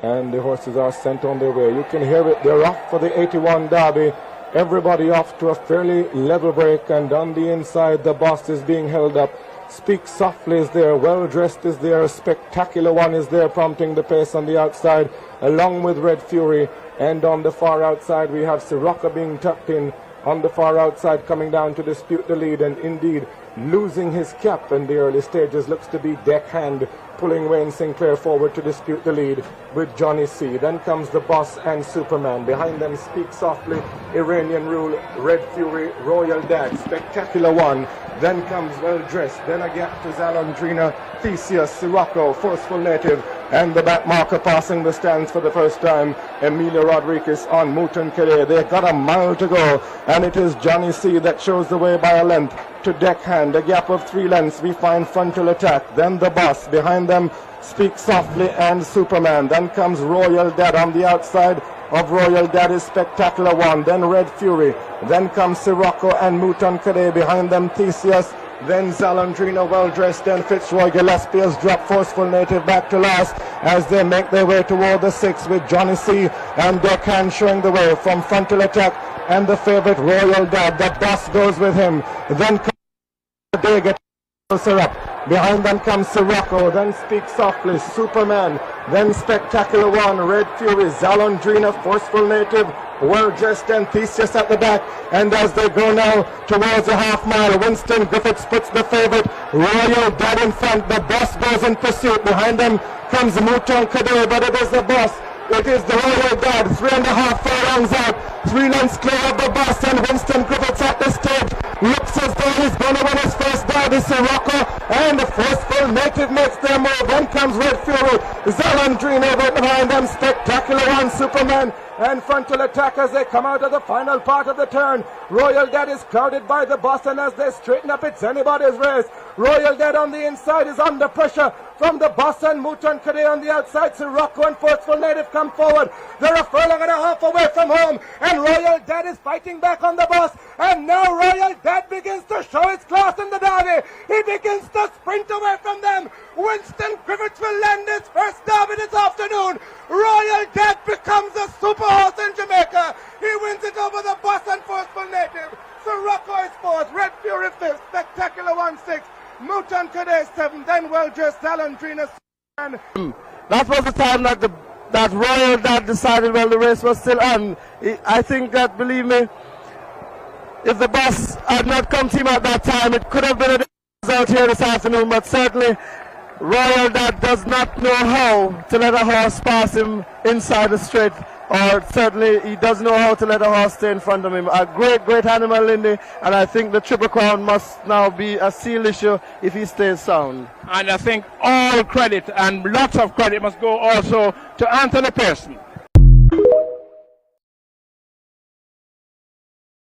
and the horses are sent on their way. You can hear it. They're off for the 81 Derby. Everybody off to a fairly level break, and on the inside the Boss is being held up. Speak Softly is there, Well Dressed is there, Spectacular One is there prompting the pace on the outside along with Red Fury, and on the far outside we have Sirocco being tucked in on the far outside, coming down to dispute the lead, and indeed losing his cap in the early stages looks to be Deckhand, pulling Wayne Sinclair forward to dispute the lead with Johnny C. Then comes the Boss and Superman. Behind them, Speak Softly, Iranian Rule, Red Fury, Royal Dad, Spectacular One. Then comes Well Dressed. Then a gap to Zalandrina, Theseus, Sirocco, Forceful Native, and the back marker passing the stands for the first time, Emilio Rodriguez on Mouton Kere. They've got a mile to go, and it is Johnny C that shows the way by a length to Deckhand. A gap of 3 lengths. We find Frontal Attack. Then the Boss. Behind them, Speak Softly and Superman. Then comes Royal Dad. On the outside of Royal Dad is Spectacular One. Then Red Fury. Then comes Sirocco and Mouton Kere. Behind them, Theseus. Then Zalandrina, Well Dressed, then Fitzroy Gillespie's drop Forceful Native back to last as they make their way toward the 6 with Johnny C and Deckhand showing the way from Frontal Attack and the favorite Royal Dad. The Boss goes with him. Then they get closer up. Behind them comes Sirocco, then Speak Softly, Superman, then Spectacular One, Red Fury, Zalandrina, Forceful Native, Well Dressed, and Theseus at the back. And as they go now towards the half mile, Winston Griffiths puts the favorite Royal Dad in front. The Boss goes in pursuit. Behind them comes Mouton Kere, but it is the Boss. It is the Royal Dad, 3.5 furlongs out, 3 lengths clear of the Boss, and Winston Griffiths at this stage looks as though he's going to win his first Derby. Sirocco and the Forceful Native makes their move. Then comes Red Fury, Zalandrina right behind them, Spectacular One, Superman, and Frontal Attack as they come out of the final part of the turn. Royal Dad is crowded by the Boss, and as they straighten up, it's anybody's race. Royal Dad on the inside is under pressure from the Boss and Mouton Kere on the outside. Sirocco and Forceful Native come forward. They're a furlong and a half away from home, and Royal Dad is fighting back on the Boss, and now Royal Dad begins to show his class in the Derby. He begins to sprint away from them. Winston Griffiths will land his first Derby this afternoon. Royal Dad becomes a super horse in Jamaica. He wins it over the Boss and Forceful Native. Sirocco is 4th, Red Fury 5th, Spectacular One 6th, Mouton Kere 7th, then Well Dressed, Zalandrina. That was the time that Royal Dad decided, well, the race was still on. I think that, believe me, if the Boss had not come to him at that time, it could have been a result here this afternoon, but certainly Royal Dad does not know how to let a horse pass him inside the straight, or certainly he does know how to let a horse stay in front of him. A great animal, Lindy, and I think the Triple Crown must now be a seal issue if he stays sound. And I think all credit and lots of credit must go also to Anthony Pearson.